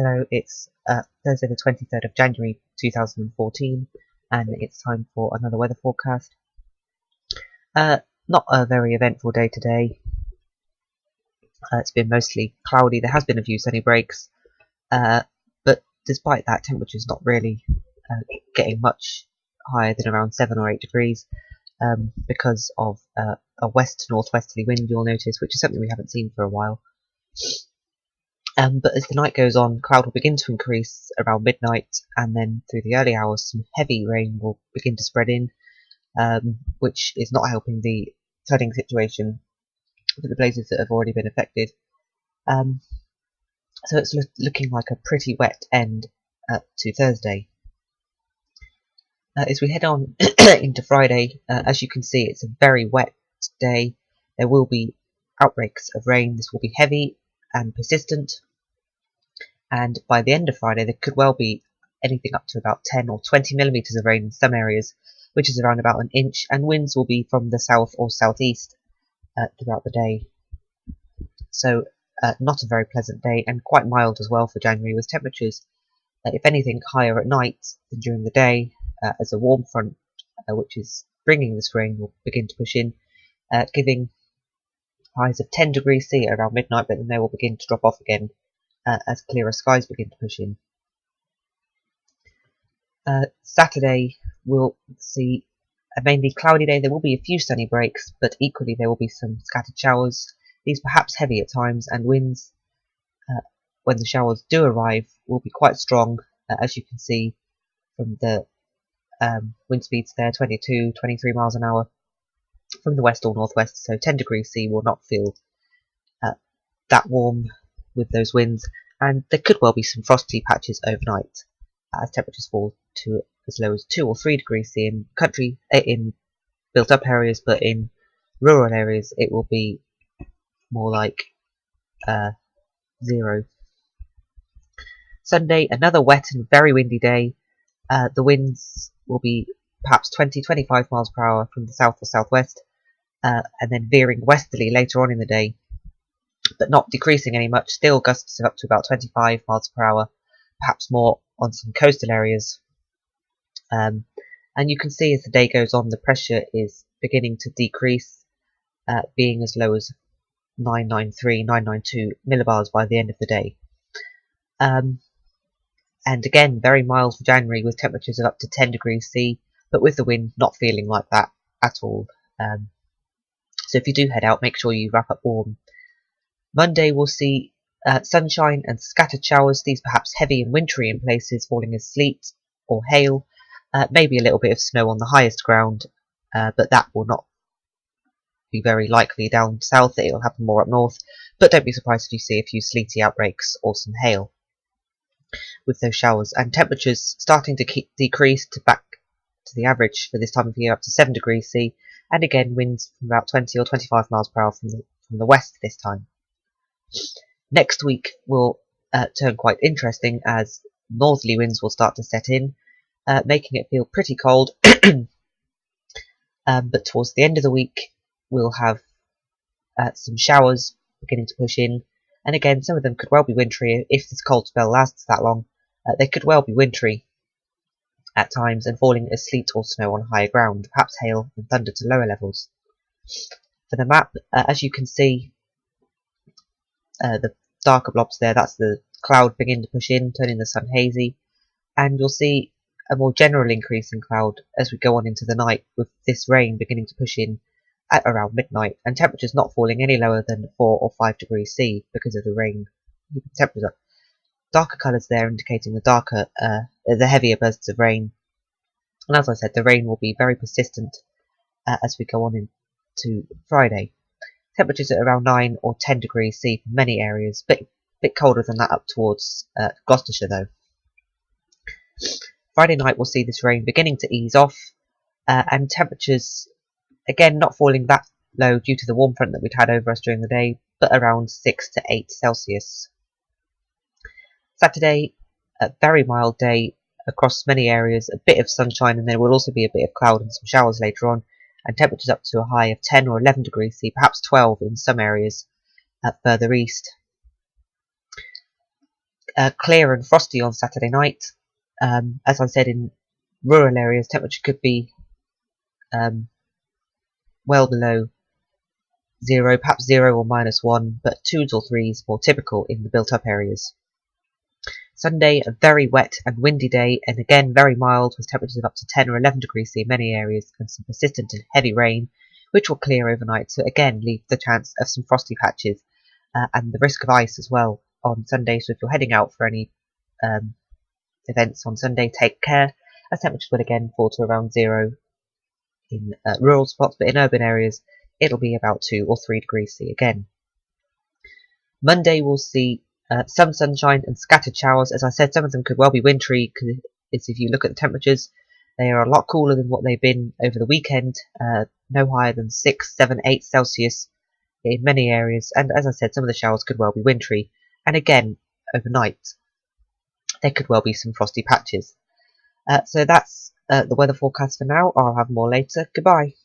Hello, it's Thursday the 23rd of January 2014 and it's time for another weather forecast. Not a very eventful day today. It's been mostly cloudy. There has been a few sunny breaks, but despite that, temperature's not really getting much higher than around 7 or 8 degrees because of a west-northwesterly wind, you'll notice, which is something we haven't seen for a while. But as the night goes on, cloud will begin to increase around midnight, and then through the early hours some heavy rain will begin to spread in, which is not helping the flooding situation for the places that have already been affected. So it's looking like a pretty wet end to Thursday. As we head on into Friday, as you can see, it's a very wet day. There will be outbreaks of rain. This will be heavy and persistent, and by the end of Friday there could well be anything up to about 10 or 20 millimeters of rain in some areas, which is around about an inch, and winds will be from the south or southeast throughout the day. So not a very pleasant day, and quite mild as well for January, with temperatures if anything higher at night than during the day, as a warm front which is bringing this rain will begin to push in, giving highs of 10 degrees C around midnight, but then they will begin to drop off again as clearer skies begin to push in. Saturday we'll see a mainly cloudy day. There will be a few sunny breaks, but equally there will be some scattered showers, these perhaps heavy at times, and winds when the showers do arrive will be quite strong, as you can see from the wind speeds there, 22, 23 miles an hour from the west or northwest, so 10 degrees C will not feel that warm with those winds, and there could well be some frosty patches overnight as temperatures fall to as low as 2 or 3 degrees C in built up areas, but in rural areas it will be more like 0. Sunday, another wet and very windy day. The winds will be perhaps 20-25 miles per hour from the south or southwest, and then veering westerly later on in the day, but not decreasing any much, still gusts of up to about 25 miles per hour, perhaps more on some coastal areas. And you can see as the day goes on the pressure is beginning to decrease, being as low as 993, 992 millibars by the end of the day. And again, very mild for January, with temperatures of up to 10 degrees C, but with the wind not feeling like that at all. So if you do head out, make sure you wrap up warm. Monday we'll see sunshine and scattered showers, these perhaps heavy and wintry in places, falling as sleet or hail, maybe a little bit of snow on the highest ground, but that will not be very likely down south. It will happen more up north, but don't be surprised if you see a few sleety outbreaks or some hail with those showers, and temperatures starting to decrease to back to the average for this time of year, up to 7 degrees C, and again winds from about 20 or 25 miles per hour from the west this time. Next week will turn quite interesting, as northerly winds will start to set in, making it feel pretty cold. But towards the end of the week we'll have some showers beginning to push in, and again some of them could well be wintry. If this cold spell lasts that long, they could well be wintry at times and falling as sleet or snow on higher ground, perhaps hail and thunder to lower levels. For the map, as you can see, the darker blobs there, that's the cloud beginning to push in, turning the sun hazy, and you'll see a more general increase in cloud as we go on into the night, with this rain beginning to push in at around midnight, and temperatures not falling any lower than 4 or 5 degrees C because of the rain. Temperatures up. Darker colours there indicating the heavier bursts of rain, and as I said, the rain will be very persistent as we go on into Friday. Temperatures at around 9 or 10 degrees C for many areas, bit colder than that up towards Gloucestershire though. Friday night we'll see this rain beginning to ease off, and temperatures again not falling that low due to the warm front that we'd had over us during the day, but around 6 to 8 Celsius. Saturday, a very mild day across many areas, a bit of sunshine, and there will also be a bit of cloud and some showers later on, and temperatures up to a high of 10 or 11 degrees C, perhaps 12 in some areas further east. clear and frosty on Saturday night. As I said, in rural areas, temperature could be well below 0, perhaps 0 or -1, but 2s or 3s more typical in the built-up areas. Sunday, a very wet and windy day, and again very mild, with temperatures of up to 10 or 11 degrees C in many areas, and some persistent and heavy rain, which will clear overnight, so again leave the chance of some frosty patches, and the risk of ice as well on Sunday. So if you're heading out for any events on Sunday, take care, as temperatures will again fall to around 0 in rural spots, but in urban areas it'll be about 2 or 3 degrees C again. Monday we'll see some sunshine and scattered showers. As I said, some of them could well be wintry, because if you look at the temperatures, they are a lot cooler than what they've been over the weekend, no higher than 6, 7, 8 Celsius in many areas, and as I said, some of the showers could well be wintry, and again, overnight, there could well be some frosty patches. So that's the weather forecast for now. I'll have more later. Goodbye.